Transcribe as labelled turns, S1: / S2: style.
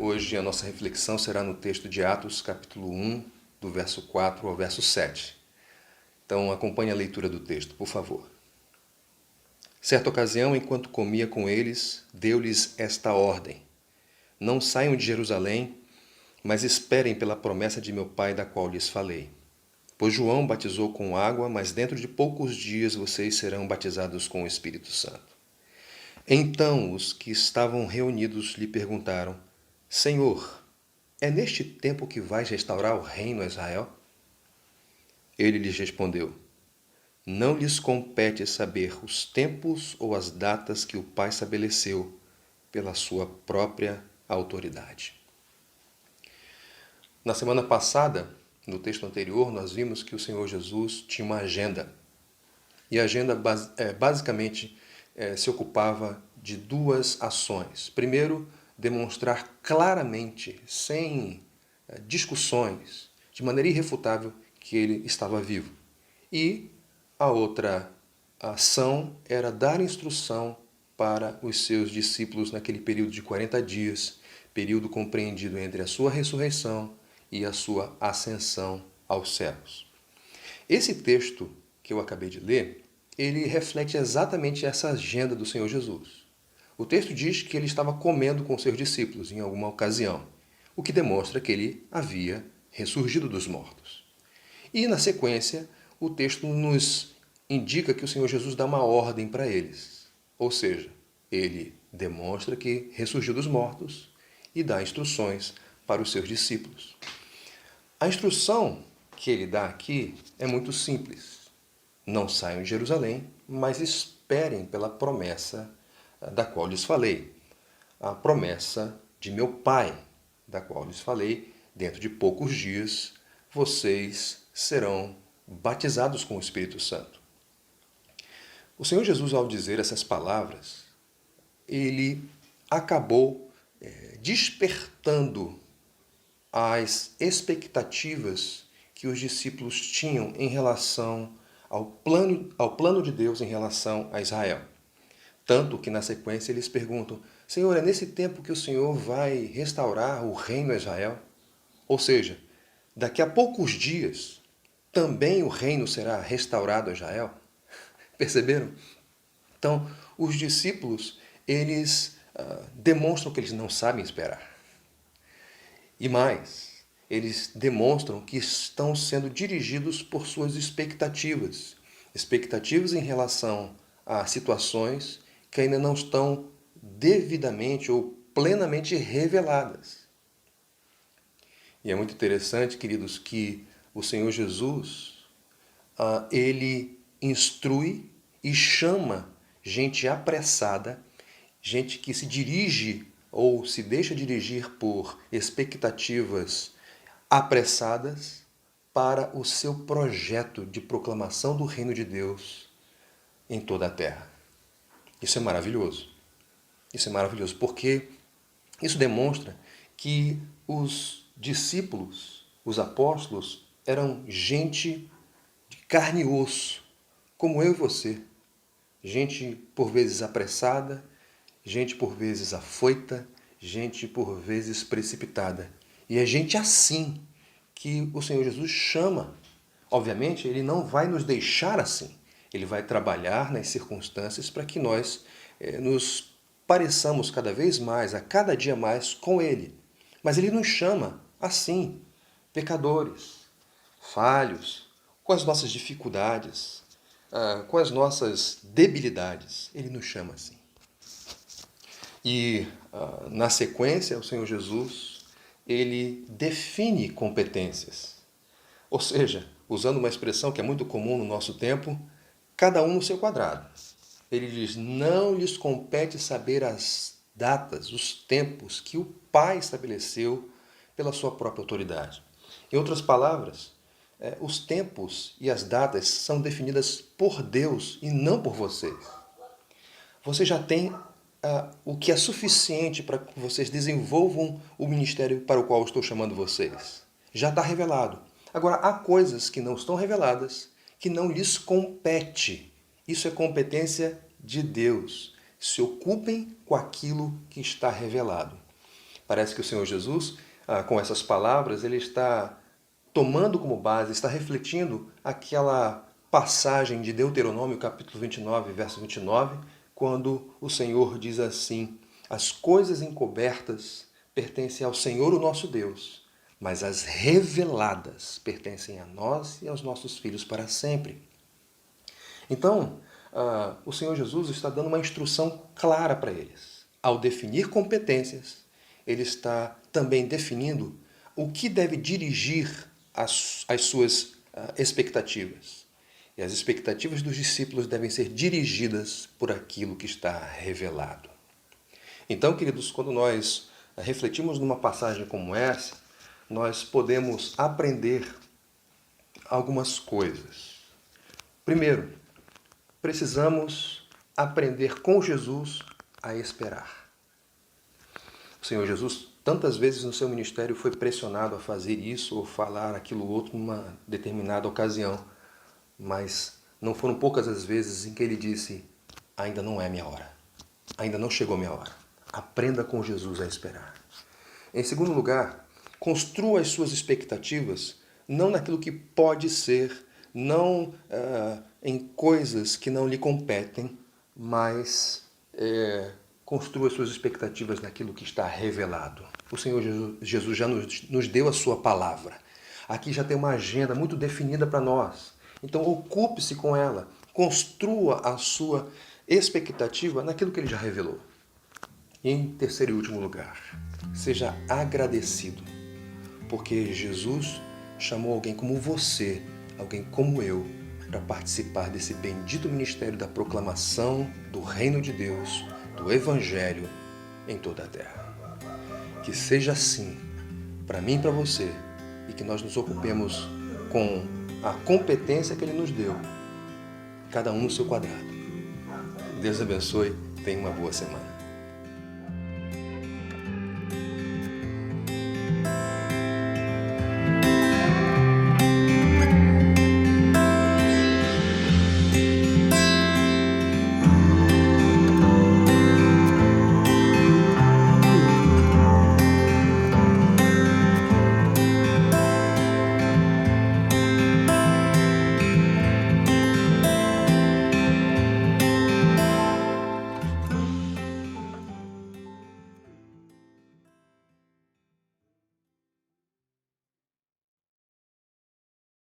S1: Hoje a nossa reflexão será no texto de Atos, capítulo 1, do verso 4 ao verso 7. Então acompanhe a leitura do texto, por favor. Certa ocasião, enquanto comia com eles, deu-lhes esta ordem: Não saiam de Jerusalém, mas esperem pela promessa de meu Pai, da qual lhes falei. Pois João batizou com água, mas dentro de poucos dias vocês serão batizados com o Espírito Santo. Então os que estavam reunidos lhe perguntaram: Senhor, é neste tempo que vais restaurar o reino a Israel? Ele lhes respondeu: Não lhes compete saber os tempos ou as datas que o Pai estabeleceu pela sua própria autoridade. Na semana passada, no texto anterior, nós vimos que o Senhor Jesus tinha uma agenda. E a agenda basicamente se ocupava de duas ações. Primeiro, demonstrar claramente, sem discussões, de maneira irrefutável, que ele estava vivo. E a outra ação era dar instrução para os seus discípulos naquele período de 40 dias, período compreendido entre a sua ressurreição e a sua ascensão aos céus. Esse texto que eu acabei de ler, ele reflete exatamente essa agenda do Senhor Jesus. O texto diz que ele estava comendo com seus discípulos em alguma ocasião, o que demonstra que ele havia ressurgido dos mortos. E, na sequência, o texto nos indica que o Senhor Jesus dá uma ordem para eles. Ou seja, ele demonstra que ressurgiu dos mortos e dá instruções para os seus discípulos. A instrução que ele dá aqui é muito simples. Não saiam de Jerusalém, mas esperem pela promessa da qual lhes falei. A promessa de meu Pai, da qual lhes falei, dentro de poucos dias vocês serão batizados com o Espírito Santo. O Senhor Jesus, ao dizer essas palavras, ele acabou despertando as expectativas que os discípulos tinham em relação ao plano de Deus em relação a Israel. Tanto que na sequência eles perguntam: Senhor, é nesse tempo que o Senhor vai restaurar o reino a Israel? Ou seja, daqui a poucos dias também o reino será restaurado a Israel? Perceberam? Então, os discípulos, eles demonstram que eles não sabem esperar. E mais, eles demonstram que estão sendo dirigidos por suas expectativas. Expectativas em relação a situações que ainda não estão devidamente ou plenamente reveladas. E é muito interessante, queridos, que o Senhor Jesus, ele instrui e chama gente apressada, gente que se dirige ou se deixa dirigir por expectativas apressadas para o seu projeto de proclamação do reino de Deus em toda a terra. Isso é maravilhoso. Isso é maravilhoso porque isso demonstra que os discípulos, os apóstolos, eram gente de carne e osso, como eu e você. Gente por vezes apressada, gente por vezes afoita, gente por vezes precipitada. E é gente assim que o Senhor Jesus chama. Obviamente, ele não vai nos deixar assim. Ele vai trabalhar nas circunstâncias para que nós nos pareçamos cada vez mais, a cada dia mais, com ele. Mas ele nos chama assim, pecadores, falhos, com as nossas dificuldades, com as nossas debilidades. Ele nos chama assim. E, na sequência, o Senhor Jesus, ele define competências. Ou seja, usando uma expressão que é muito comum no nosso tempo, cada um no seu quadrado. Ele diz: não lhes compete saber as datas, os tempos que o Pai estabeleceu pela sua própria autoridade. Em outras palavras, os tempos e as datas são definidas por Deus e não por vocês. Você já tem o que é suficiente para que vocês desenvolvam o ministério para o qual estou chamando vocês. Já está revelado. Agora, há coisas que não estão reveladas, que não lhes compete. Isso é competência de Deus. Se ocupem com aquilo que está revelado. Parece que o Senhor Jesus, com essas palavras, ele está tomando como base, está refletindo aquela passagem de Deuteronômio, capítulo 29, verso 29, quando o Senhor diz assim: as coisas encobertas pertencem ao Senhor, o nosso Deus, mas as reveladas pertencem a nós e aos nossos filhos para sempre. Então, o Senhor Jesus está dando uma instrução clara para eles. Ao definir competências, ele está também definindo o que deve dirigir as suas expectativas. E as expectativas dos discípulos devem ser dirigidas por aquilo que está revelado. Então, queridos, quando nós refletimos numa passagem como essa, nós podemos aprender algumas coisas. Primeiro, precisamos aprender com Jesus a esperar. O Senhor Jesus, tantas vezes no seu ministério, foi pressionado a fazer isso ou falar aquilo outro numa determinada ocasião, mas não foram poucas as vezes em que ele disse: ainda não é minha hora, ainda não chegou minha hora. Aprenda com Jesus a esperar. Em segundo lugar, construa as suas expectativas não naquilo que pode ser, não em coisas que não lhe competem, mas construa as suas expectativas naquilo que está revelado. O Senhor Jesus já nos deu a sua palavra. Aqui já tem uma agenda muito definida para nós. Então ocupe-se com ela, construa a sua expectativa naquilo que ele já revelou. E em terceiro e último lugar, seja agradecido, porque Jesus chamou alguém como você, alguém como eu, para participar desse bendito ministério da proclamação do reino de Deus, do Evangelho em toda a terra. Que seja assim, para mim e para você, e que nós nos ocupemos com a competência que Ele nos deu, cada um no seu quadrado. Deus abençoe, tenha uma boa semana.